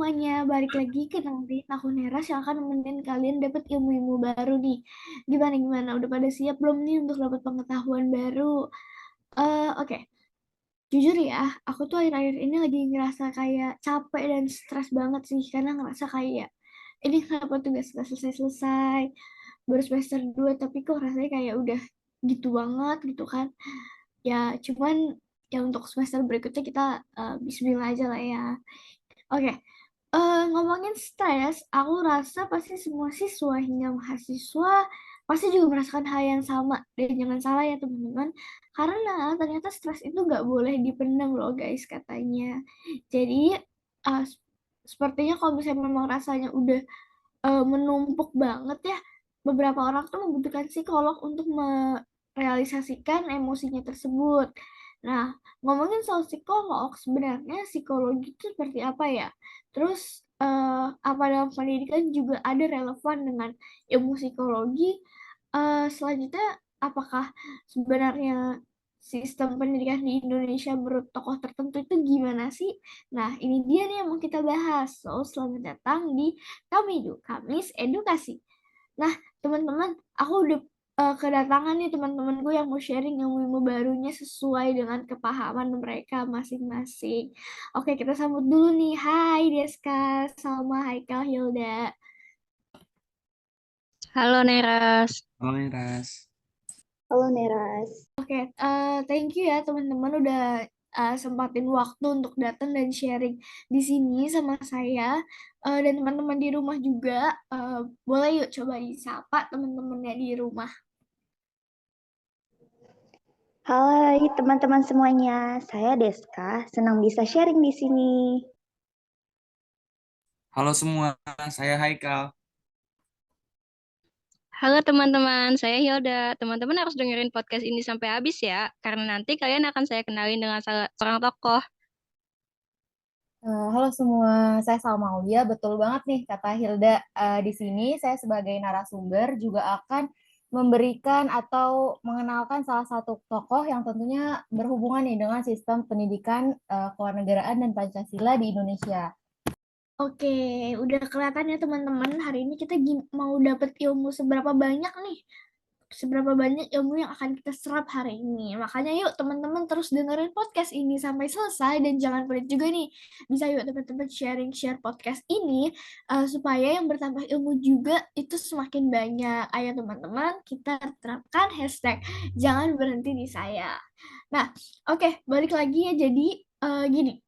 semuanya, balik lagi ke nanti aku Neras yang akan nemenin kalian dapat ilmu-ilmu baru nih. Gimana? Udah pada siap belum nih untuk dapat pengetahuan baru? Oke. Jujur ya, aku tuh akhir-akhir ini lagi ngerasa kayak capek dan stres banget sih karena ngerasa kayak ini kenapa tugas gak selesai-selesai. Baru semester 2 tapi kok rasanya kayak udah gitu banget gitu kan. Ya, cuman ya untuk semester berikutnya kita bismillah aja lah ya. Oke, ngomongin stres, aku rasa pasti semua siswa hingga mahasiswa pasti juga merasakan hal yang sama. Dan jangan salah ya teman-teman, karena ternyata stres itu nggak boleh dipendam loh guys katanya. Jadi, uh, sepertinya kalau misalnya memang rasanya udah menumpuk banget ya, beberapa orang tuh membutuhkan psikolog untuk merealisasikan emosinya tersebut. Nah, ngomongin soal psikolog, sebenarnya psikologi itu seperti apa ya? Terus, apa dalam pendidikan juga ada relevan dengan ilmu psikologi? Selanjutnya, apakah sebenarnya sistem pendidikan di Indonesia menurut tokoh tertentu itu gimana sih? Nah, ini dia nih yang mau kita bahas. So, selamat datang di Kamidu, Kamis Edukasi. Nah, teman-teman, aku udah kedatangan nih teman-temanku yang mau sharing ilmu-ilmu barunya sesuai dengan kepahaman mereka masing-masing. Oke, kita sambut dulu nih. Hai Deska, Salma, Haikal, Hilda. Halo Neras. Halo Ras. Halo Neras. Oke, thank you ya teman-teman udah sempatin waktu untuk datang dan sharing di sini sama saya. Dan teman-teman di rumah juga, boleh yuk coba disapa teman-temannya di rumah. Hai teman-teman semuanya, saya Deska, senang bisa sharing di sini. Halo semua, saya Haikal. Halo teman-teman, saya Hilda. Teman-teman harus dengerin podcast ini sampai habis ya, karena nanti kalian akan saya kenalin dengan salah seorang tokoh. Halo semua, saya Salma Aulia. Betul banget nih kata Hilda. Di sini saya sebagai narasumber juga akan memberikan atau mengenalkan salah satu tokoh yang tentunya berhubungan nih dengan sistem pendidikan kewarganegaraan dan Pancasila di Indonesia. Oke, udah kelihatan ya teman-teman, hari ini kita mau dapet ilmu seberapa banyak nih, seberapa banyak ilmu yang akan kita serap hari ini. Makanya yuk teman-teman terus dengerin podcast ini sampai selesai dan jangan pelit juga nih. Bisa yuk teman-teman share podcast ini supaya yang bertambah ilmu juga itu semakin banyak. Ayo teman-teman, kita terapkan hashtag jangan berhenti di saya. Nah, oke, balik lagi ya. Jadi gini,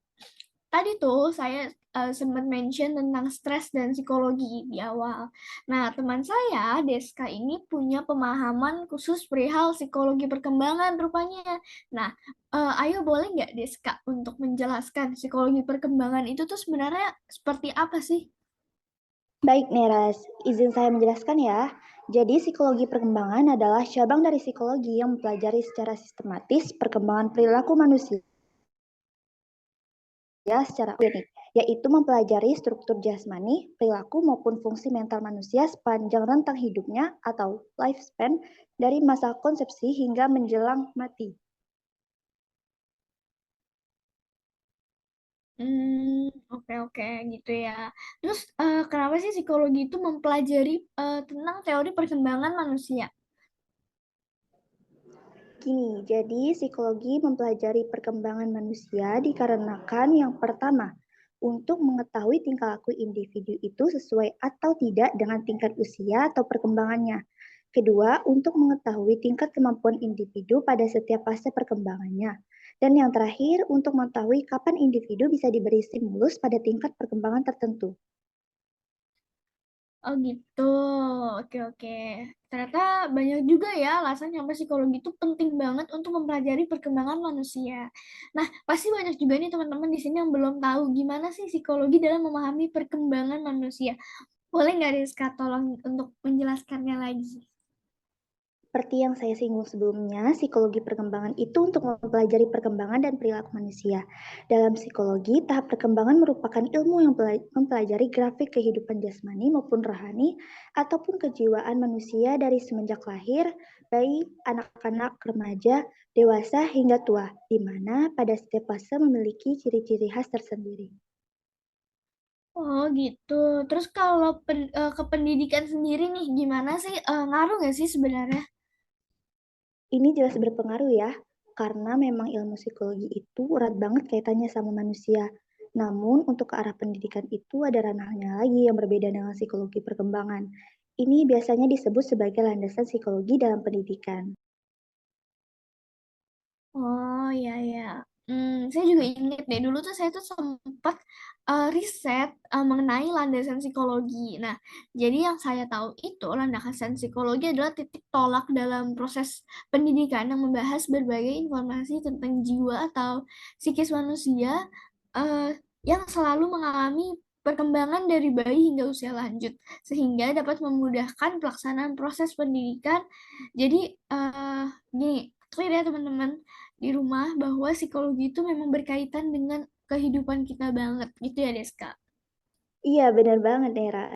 tadi tuh saya sempat mention tentang stres dan psikologi di awal. Nah, teman saya, Deska ini punya pemahaman khusus perihal psikologi perkembangan rupanya. Nah, ayo boleh nggak Deska untuk menjelaskan psikologi perkembangan itu tuh sebenarnya seperti apa sih? Baik Neras, izin saya menjelaskan ya. Jadi psikologi perkembangan adalah cabang dari psikologi yang mempelajari secara sistematis perkembangan perilaku manusia secara klinik, yaitu mempelajari struktur jasmani, perilaku maupun fungsi mental manusia sepanjang rentang hidupnya atau lifespan dari masa konsepsi hingga menjelang mati. Oke gitu ya. Terus kenapa sih psikologi itu mempelajari tentang teori perkembangan manusia? Gini, jadi psikologi mempelajari perkembangan manusia dikarenakan yang pertama, untuk mengetahui tingkah laku individu itu sesuai atau tidak dengan tingkat usia atau perkembangannya. Kedua, untuk mengetahui tingkat kemampuan individu pada setiap fase perkembangannya. Dan yang terakhir, untuk mengetahui kapan individu bisa diberi stimulus pada tingkat perkembangan tertentu. Oh gitu, oke. Ternyata banyak juga ya alasan kenapa psikologi itu penting banget untuk mempelajari perkembangan manusia. Nah, pasti banyak juga nih teman-teman di sini yang belum tahu gimana sih psikologi dalam memahami perkembangan manusia. Boleh nggak Rizka tolong untuk menjelaskannya lagi? Seperti yang saya singgung sebelumnya, psikologi perkembangan itu untuk mempelajari perkembangan dan perilaku manusia. Dalam psikologi, tahap perkembangan merupakan ilmu yang mempelajari grafik kehidupan jasmani maupun rohani ataupun kejiwaan manusia dari semenjak lahir, bayi, anak-anak, remaja, dewasa hingga tua, di mana pada setiap fase memiliki ciri-ciri khas tersendiri. Oh gitu. Terus kalau ke pendidikan sendiri nih, gimana sih? Ngaruh nggak sih sebenarnya? Ini jelas berpengaruh ya, karena memang ilmu psikologi itu erat banget kaitannya sama manusia. Namun untuk ke arah pendidikan itu ada ranahnya lagi yang berbeda dengan psikologi perkembangan. Ini biasanya disebut sebagai landasan psikologi dalam pendidikan. Oh iya ya. Saya juga ingat deh dulu tuh saya tuh sempat riset mengenai landasan psikologi. Nah, jadi yang saya tahu itu landasan psikologi adalah titik tolak dalam proses pendidikan yang membahas berbagai informasi tentang jiwa atau psikis manusia eh, yang selalu mengalami perkembangan dari bayi hingga usia lanjut, sehingga dapat memudahkan pelaksanaan proses pendidikan. Jadi gini, clear ya teman-teman di rumah bahwa psikologi itu memang berkaitan dengan kehidupan kita banget gitu ya Deska. Iya, benar banget, Nera.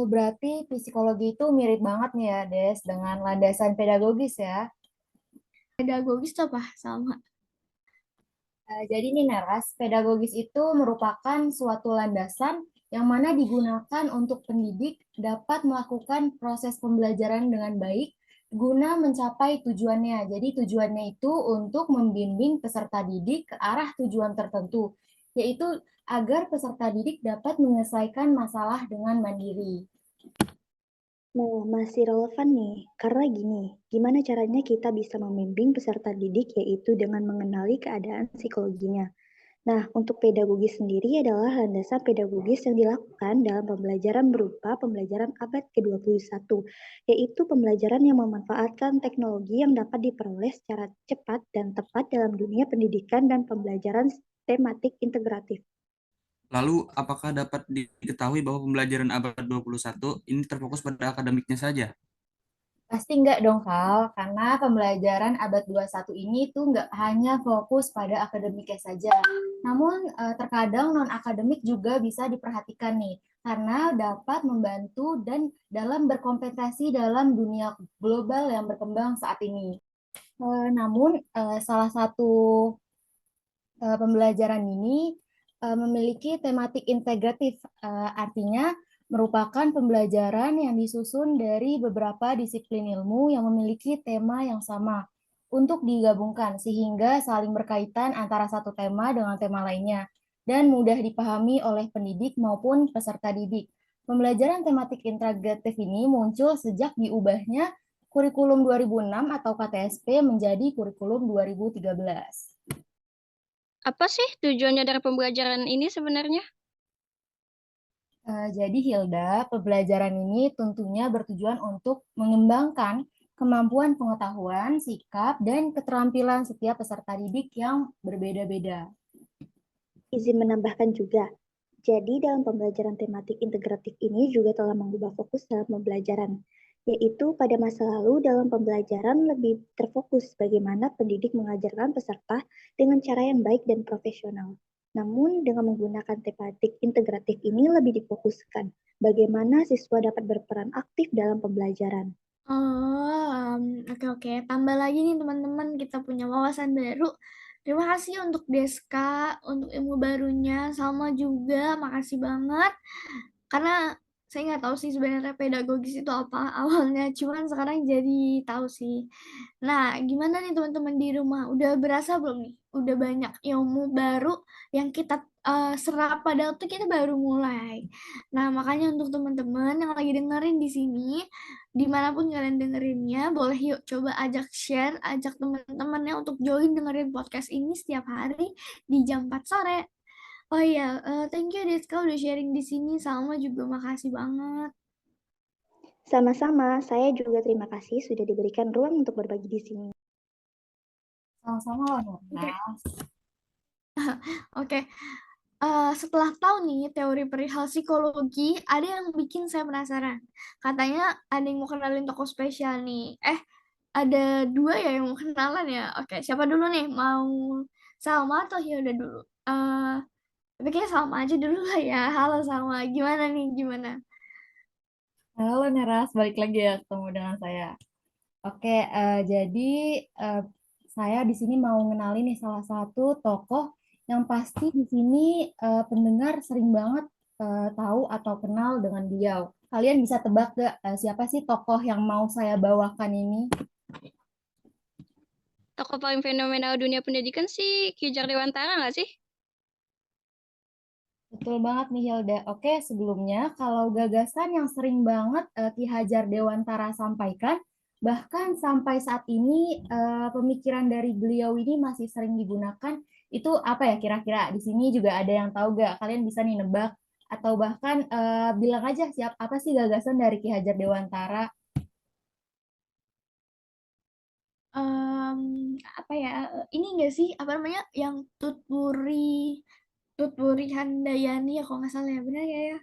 Berarti psikologi itu mirip banget nih ya, Des, dengan landasan pedagogis ya. Pedagogis itu apa? Sama. Jadi nih Neras, pedagogis itu merupakan suatu landasan yang mana digunakan untuk pendidik dapat melakukan proses pembelajaran dengan baik guna mencapai tujuannya. Jadi tujuannya itu untuk membimbing peserta didik ke arah tujuan tertentu, yaitu agar peserta didik dapat menyelesaikan masalah dengan mandiri. Nah, masih relevan nih, karena gini, gimana caranya kita bisa membimbing peserta didik yaitu dengan mengenali keadaan psikologinya. Nah, untuk pedagogis sendiri adalah landasan pedagogis yang dilakukan dalam pembelajaran berupa pembelajaran abad ke-21, yaitu pembelajaran yang memanfaatkan teknologi yang dapat diperoleh secara cepat dan tepat dalam dunia pendidikan dan pembelajaran tematik integratif. Lalu, apakah dapat diketahui bahwa pembelajaran abad 21 ini terfokus pada akademiknya saja? Pasti enggak dong, Kal, karena pembelajaran abad 21 ini tuh enggak hanya fokus pada akademiknya saja. Namun, terkadang non-akademik juga bisa diperhatikan nih, karena dapat membantu dan dalam berkompetisi dalam dunia global yang berkembang saat ini. Namun, salah satu pembelajaran ini memiliki tematik integratif, artinya merupakan pembelajaran yang disusun dari beberapa disiplin ilmu yang memiliki tema yang sama untuk digabungkan sehingga saling berkaitan antara satu tema dengan tema lainnya dan mudah dipahami oleh pendidik maupun peserta didik. Pembelajaran tematik integratif ini muncul sejak diubahnya kurikulum 2006 atau KTSP menjadi kurikulum 2013. Apa sih tujuannya dari pembelajaran ini sebenarnya? Jadi Hilda, pembelajaran ini tentunya bertujuan untuk mengembangkan kemampuan pengetahuan, sikap, dan keterampilan setiap peserta didik yang berbeda-beda. Izin menambahkan juga, jadi dalam pembelajaran tematik integratif ini juga telah mengubah fokus dalam pembelajaran, yaitu pada masa lalu dalam pembelajaran lebih terfokus bagaimana pendidik mengajarkan peserta dengan cara yang baik dan profesional. Namun dengan menggunakan tematik integratif ini lebih difokuskan bagaimana siswa dapat berperan aktif dalam pembelajaran. Oh, oke oke. Tambah lagi nih teman-teman, kita punya wawasan baru. Terima kasih untuk Deska, untuk ilmu barunya. Sama juga, makasih banget. Karena saya nggak tahu sih sebenarnya pedagogis itu apa awalnya. Cuman sekarang jadi tahu sih. Nah, gimana nih teman-teman di rumah? Udah berasa belum nih? Udah banyak ilmu baru yang kita serap padahal tuh kita baru mulai. Nah, makanya untuk teman-teman yang lagi dengerin di sini, dimanapun kalian dengerinnya, boleh yuk coba ajak share, ajak teman-temannya untuk join dengerin podcast ini setiap hari di jam 4 sore. Oh iya, thank you Deska udah sharing di sini. Salma juga makasih banget. Sama-sama, saya juga terima kasih sudah diberikan ruang untuk berbagi di sini. Sama-sama loh, Oke, Nurna. oke. Setelah tahu nih teori perihal psikologi, ada yang bikin saya penasaran. Katanya ada yang mau kenalin tokoh spesial nih. Ada dua ya yang mau kenalan ya. Oke, siapa dulu nih? Mau Salma atau Hilda dulu? Tapi kayaknya Salma aja dulu lah ya. Halo Salma, gimana nih? Gimana? Halo Neras, balik lagi ya ketemu dengan saya. Oke, jadi eh, saya di sini mau ngenalin nih salah satu tokoh yang pasti di sini pendengar sering banget tahu atau kenal dengan beliau. Kalian bisa tebak gak siapa sih tokoh yang mau saya bawakan ini? Tokoh paling fenomenal dunia pendidikan sih Ki Hajar Dewantara nggak sih? Betul banget nih Hilda. Oke, sebelumnya kalau gagasan yang sering banget Ki Hajar Dewantara sampaikan, bahkan sampai saat ini pemikiran dari beliau ini masih sering digunakan, itu apa ya kira-kira? Di sini juga ada yang tahu gak? Kalian bisa nih nebak atau bahkan bilang aja siap apa sih gagasan dari Ki Hajar Dewantara? Em, apa ya? Ini enggak sih? Apa namanya? Yang Tutpuri Handayani ya kalau nggak salah ya. Benar ya ya?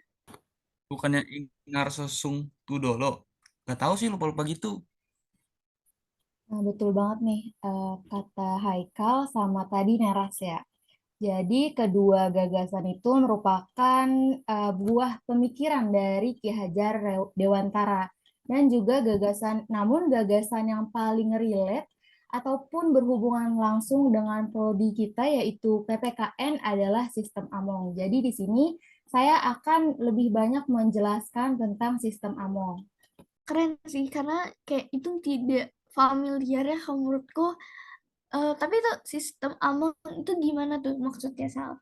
Bukannya Ingar Sosung Tudolo. Gak tahu sih, lupa-lupa gitu. Nah, betul banget nih kata Haikal sama tadi Neras ya. Jadi kedua gagasan itu merupakan buah pemikiran dari Ki Hajar Dewantara dan juga namun gagasan yang paling relate ataupun berhubungan langsung dengan prodi kita yaitu PPKN adalah sistem Among. Jadi di sini saya akan lebih banyak menjelaskan tentang sistem Among. Keren sih karena kayak itu tidak familiar ya kalau menurutku. Tapi itu sistem Amon itu gimana tuh maksudnya Sal?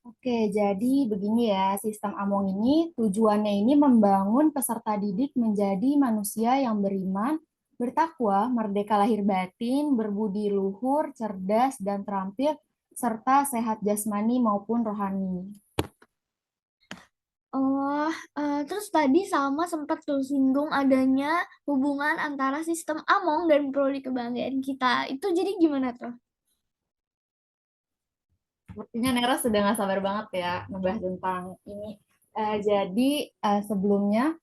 Oke, jadi begini ya, sistem Among ini tujuannya ini membangun peserta didik menjadi manusia yang beriman, bertakwa, merdeka lahir batin, berbudi luhur, cerdas, dan terampil, serta sehat jasmani maupun rohani. Oh, terus tadi Salma sempat tuh singgung adanya hubungan antara sistem Among dan prodi kebanggaan kita. Itu jadi gimana tuh? Sepertinya Nera sudah nggak sabar banget ya membahas tentang ini. Jadi sebelumnya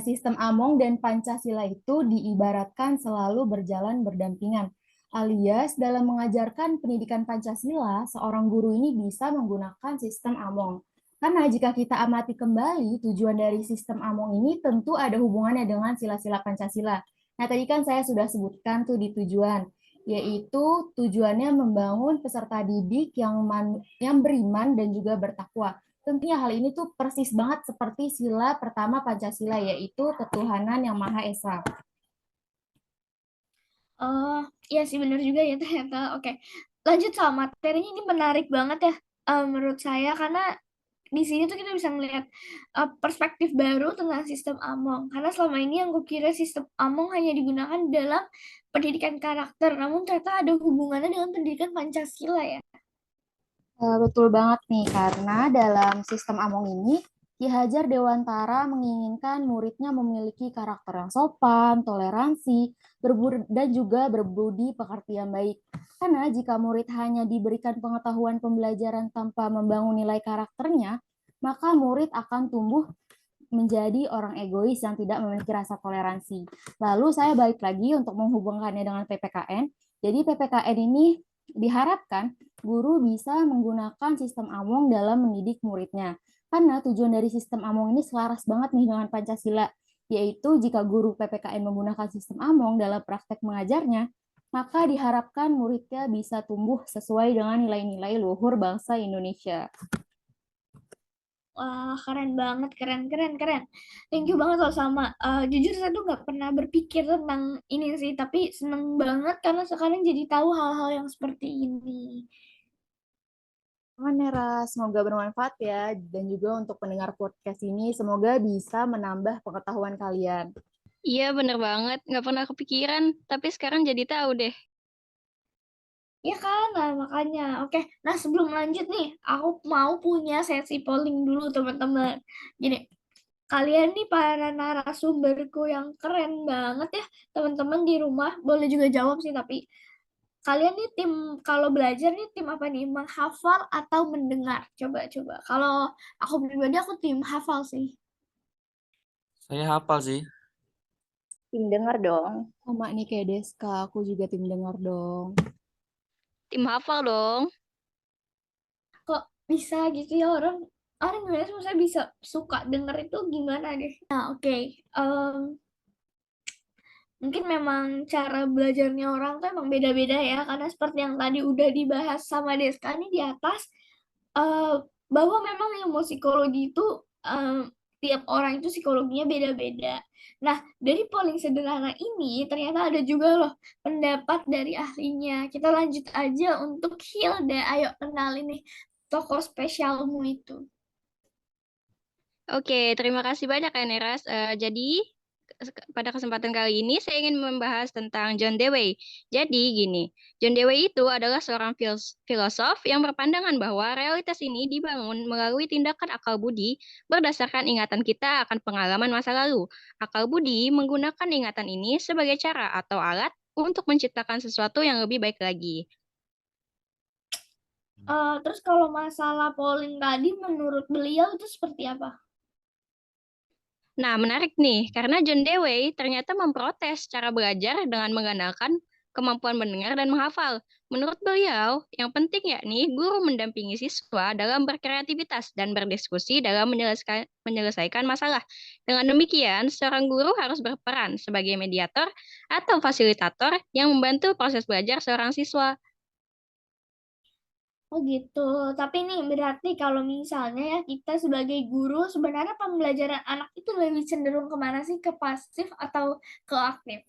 sistem Among dan Pancasila itu diibaratkan selalu berjalan berdampingan. Alias dalam mengajarkan pendidikan Pancasila, seorang guru ini bisa menggunakan sistem Among. Karena jika kita amati kembali, tujuan dari sistem Among ini tentu ada hubungannya dengan sila-sila Pancasila. Nah, tadi kan saya sudah sebutkan tuh di tujuan, yaitu tujuannya membangun peserta didik yang beriman dan juga bertakwa. Tentunya hal ini tuh persis banget seperti sila pertama Pancasila, yaitu ketuhanan yang Maha Esa. Oh, iya sih benar juga ya ternyata. Oke, lanjut soal materinya ini menarik banget ya menurut saya karena di sini tuh kita bisa melihat perspektif baru tentang sistem Among. Karena selama ini yang gue kira sistem Among hanya digunakan dalam pendidikan karakter, namun ternyata ada hubungannya dengan pendidikan Pancasila ya. Betul banget nih, karena dalam sistem Among ini, Ki Hajar Dewantara menginginkan muridnya memiliki karakter yang sopan, toleransi, dan juga berbudi pekerti yang baik. Karena jika murid hanya diberikan pengetahuan pembelajaran tanpa membangun nilai karakternya, maka murid akan tumbuh menjadi orang egois yang tidak memiliki rasa toleransi. Lalu saya balik lagi untuk menghubungkannya dengan PPKN. Jadi PPKN ini diharapkan guru bisa menggunakan sistem Among dalam mendidik muridnya. Karena tujuan dari sistem Among ini selaras banget nih dengan Pancasila, yaitu jika guru PPKN menggunakan sistem Among dalam praktek mengajarnya, maka diharapkan muridnya bisa tumbuh sesuai dengan nilai-nilai luhur bangsa Indonesia. Wah, keren banget, keren. Thank you banget loh sama. Jujur saya tuh nggak pernah berpikir tentang ini sih, tapi seneng banget karena sekarang jadi tahu hal-hal yang seperti ini. Nera, semoga bermanfaat ya, dan juga untuk pendengar podcast ini, semoga bisa menambah pengetahuan kalian. Iya bener banget, nggak pernah kepikiran, tapi sekarang jadi tahu deh. Ya kan, nah makanya. Oke, nah sebelum lanjut nih, aku mau punya sesi polling dulu teman-teman. Gini, kalian nih para narasumberku yang keren banget ya, teman-teman di rumah. Boleh juga jawab sih, tapi kalian nih tim, kalau belajar nih tim apa nih? Menghafal atau mendengar? Coba. Kalau aku pribadi, aku tim hafal sih. Saya hafal sih. Tim dengar dong. Sama nih kayak Deska, aku juga tim dengar dong. Tim hafal dong. Kok bisa gitu ya orang orang gimana sih maksudnya bisa suka denger itu gimana deh. Nah, oke. Mungkin memang cara belajarnya orang tuh emang beda-beda ya karena seperti yang tadi udah dibahas sama Deska nih di atas, eh, bahwa memang ilmu psikologi itu tiap orang itu psikologinya beda-beda. Nah, dari polling sederhana ini ternyata ada juga loh pendapat dari ahlinya. Kita lanjut aja untuk Hilda. Ayo kenalin nih tokoh spesialmu itu. Oke, terima kasih banyak ya Neras. Jadi pada kesempatan kali ini saya ingin membahas tentang John Dewey. Jadi gini, John Dewey itu adalah seorang filosof yang berpandangan bahwa realitas ini dibangun melalui tindakan akal budi berdasarkan ingatan kita akan pengalaman masa lalu. Akal budi menggunakan ingatan ini sebagai cara atau alat untuk menciptakan sesuatu yang lebih baik lagi. Terus kalau masalah polling tadi menurut beliau itu seperti apa? Nah, menarik nih, karena John Dewey ternyata memprotes cara belajar dengan mengandalkan kemampuan mendengar dan menghafal. Menurut beliau, yang penting yakni guru mendampingi siswa dalam berkreativitas dan berdiskusi dalam menyelesaikan masalah. Dengan demikian, seorang guru harus berperan sebagai mediator atau fasilitator yang membantu proses belajar seorang siswa. Oh gitu. Tapi nih berarti kalau misalnya ya kita sebagai guru sebenarnya pembelajaran anak itu lebih cenderung kemana sih? Ke pasif atau ke aktif?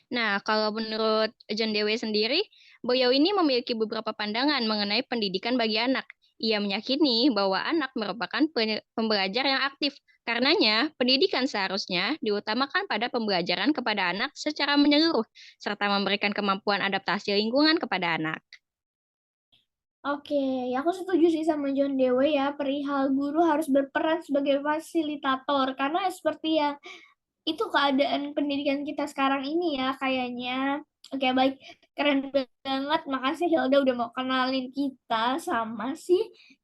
Nah, kalau menurut John Dewey sendiri, beliau ini memiliki beberapa pandangan mengenai pendidikan bagi anak. Ia meyakini bahwa anak merupakan pembelajar yang aktif. Karenanya, pendidikan seharusnya diutamakan pada pembelajaran kepada anak secara menyeluruh, serta memberikan kemampuan adaptasi lingkungan kepada anak. Oke, aku setuju sih sama John Dewey ya, perihal guru harus berperan sebagai fasilitator karena seperti yang itu keadaan pendidikan kita sekarang ini ya kayaknya. Oke, baik. Keren banget. Makasih Hilda udah mau kenalin kita sama si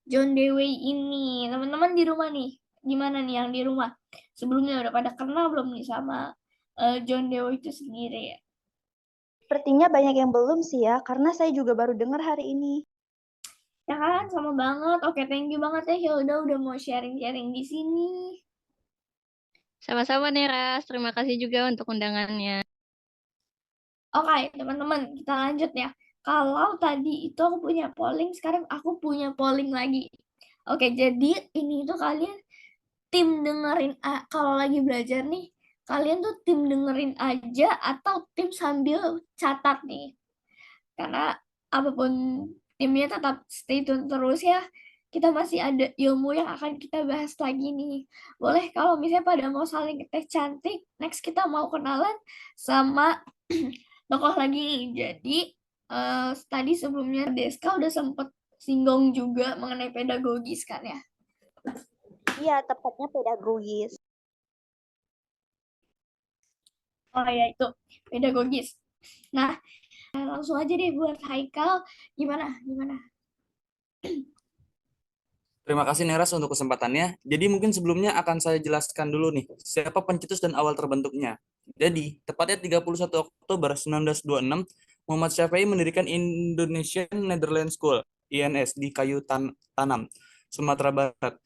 John Dewey ini. Teman-teman di rumah nih, gimana nih yang di rumah? Sebelumnya udah pada kenal belum nih sama John Dewey itu sendiri? Sepertinya banyak yang belum sih ya, karena saya juga baru dengar hari ini. Ya kan, sama banget. Oke, thank you banget ya Hilda udah mau sharing-sharing di sini. Sama-sama, Neras. Terima kasih juga untuk undangannya. Oke, teman-teman, kita lanjut ya. Kalau tadi itu aku punya polling, sekarang aku punya polling lagi. Oke, jadi ini tuh kalian tim dengerin kalau lagi belajar nih, kalian tuh tim dengerin aja atau tim sambil catat nih. Karena apapun timnya tetap stay tune terus ya. Kita masih ada ilmu yang akan kita bahas lagi nih. Boleh kalau misalnya pada mau saling ngetes cantik, next kita mau kenalan sama tokoh lagi nih. Jadi tadi sebelumnya Deska udah sempet singgung juga mengenai pedagogis kan ya. Iya, tepatnya pedagogis. Oh ya itu pedagogis. Nah, langsung aja deh buat Haikal. Gimana? Gimana? Terima kasih Neras untuk kesempatannya. Jadi mungkin sebelumnya akan saya jelaskan dulu nih, siapa pencetus dan awal terbentuknya. Jadi, tepatnya 31 Oktober 1926, Muhammad Syafi'i mendirikan Indonesian Netherlands School, INS, di Kayu Tanam, Sumatera Barat.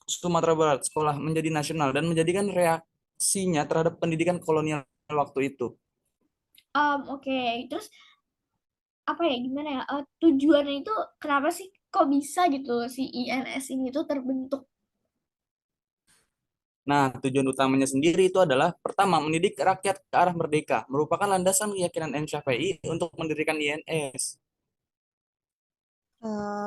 Sumatera Barat, sekolah menjadi nasional dan menjadikan reaksinya terhadap pendidikan kolonial waktu itu. Oke. Terus apa ya gimana ya tujuannya itu kenapa sih kok bisa gitu si INS ini tuh terbentuk? Nah, tujuan utamanya sendiri itu adalah pertama, mendidik rakyat ke arah merdeka, merupakan landasan keyakinan M. Syafi'i untuk mendirikan INS.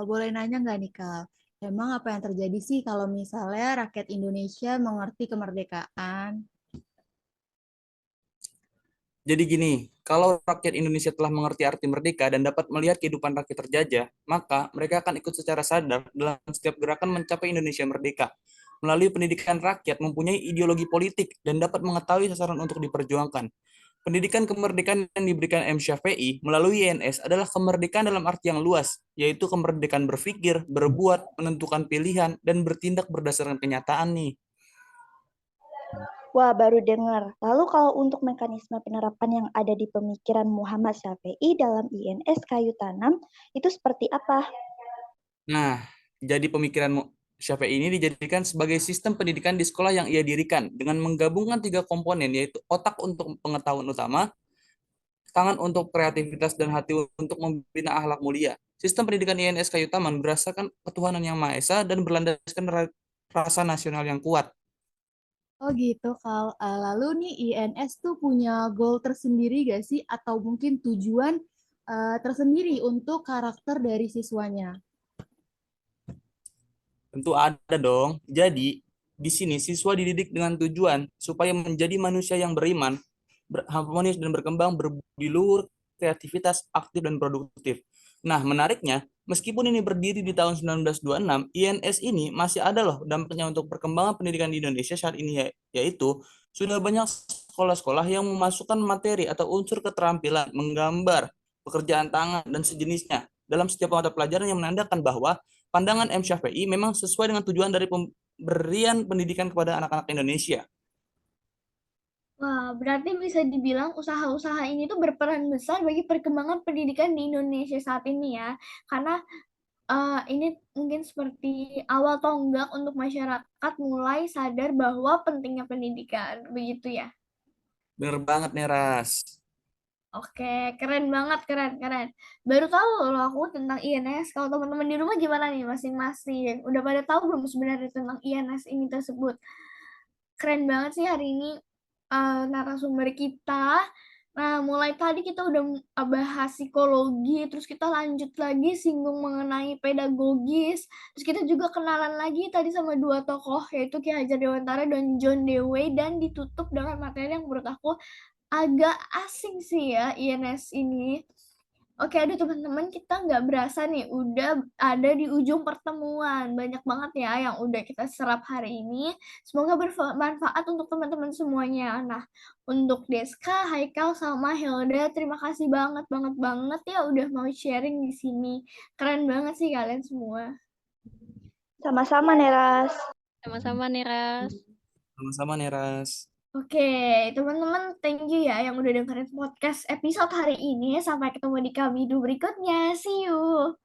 Boleh nanya nggak nih, Kak? Emang apa yang terjadi sih kalau misalnya rakyat Indonesia mengerti kemerdekaan? Jadi gini, kalau rakyat Indonesia telah mengerti arti merdeka dan dapat melihat kehidupan rakyat terjajah, maka mereka akan ikut secara sadar dalam setiap gerakan mencapai Indonesia merdeka. Melalui pendidikan rakyat mempunyai ideologi politik dan dapat mengetahui sasaran untuk diperjuangkan. Pendidikan kemerdekaan yang diberikan M. Syafi'i melalui INS adalah kemerdekaan dalam arti yang luas, yaitu kemerdekaan berpikir, berbuat, menentukan pilihan, dan bertindak berdasarkan kenyataan nih. Wah, baru dengar. Lalu kalau untuk mekanisme penerapan yang ada di pemikiran Muhammad Syafi'i dalam INS Kayu Tanam, itu seperti apa? Nah, jadi pemikiran Syafi'i ini dijadikan sebagai sistem pendidikan di sekolah yang ia dirikan dengan menggabungkan 3 komponen, yaitu otak untuk pengetahuan utama, tangan untuk kreativitas, dan hati untuk membina akhlak mulia. Sistem pendidikan INS Kayu Taman berdasarkan ketuhanan yang Maha Esa dan berlandaskan rasa nasional yang kuat. Oh gitu, Kal. Lalu nih INS tuh punya goal tersendiri gak sih? Atau mungkin tujuan tersendiri untuk karakter dari siswanya? Tentu ada dong. Jadi, di sini siswa dididik dengan tujuan supaya menjadi manusia yang beriman, harmonis dan berkembang, berbudi luhur, kreativitas, aktif dan produktif. Nah, menariknya, meskipun ini berdiri di tahun 1926, INS ini masih ada loh dampaknya untuk perkembangan pendidikan di Indonesia saat ini, yaitu sudah banyak sekolah-sekolah yang memasukkan materi atau unsur keterampilan menggambar, pekerjaan tangan, dan sejenisnya dalam setiap mata pelajaran yang menandakan bahwa pandangan M. Syafi'i memang sesuai dengan tujuan dari pemberian pendidikan kepada anak-anak Indonesia. Wah, berarti bisa dibilang usaha-usaha ini tuh berperan besar bagi perkembangan pendidikan di Indonesia saat ini ya. Karena ini mungkin seperti awal tonggak untuk masyarakat mulai sadar bahwa pentingnya pendidikan, begitu ya. Bener banget nih, Ras. Oke, keren banget, keren, keren. Baru tahu loh aku tentang INS. Kalau teman-teman di rumah gimana nih masing-masing? Udah pada tahu belum sebenarnya tentang INS ini tersebut? Keren banget sih hari ini narasumber kita. Nah, mulai tadi kita udah bahas psikologi, terus kita lanjut lagi singgung mengenai pedagogis, terus kita juga kenalan lagi tadi sama dua tokoh, yaitu Ki Hajar Dewantara dan John Dewey, dan ditutup dengan materi yang menurut aku agak asing sih ya, INS ini. Oke, aduh teman-teman, kita nggak berasa nih, udah ada di ujung pertemuan. Banyak banget ya yang udah kita serap hari ini. Semoga bermanfaat untuk teman-teman semuanya. Nah, untuk Deska, Haikal, sama Hilda, terima kasih banget, banget, banget ya udah mau sharing di sini. Keren banget sih kalian semua. Sama-sama, Neras. Sama-sama nih, Ras. Sama-sama nih, Ras. Oke, teman-teman, thank you ya yang udah dengerin podcast episode hari ini. Sampai ketemu di kami berikutnya. See you.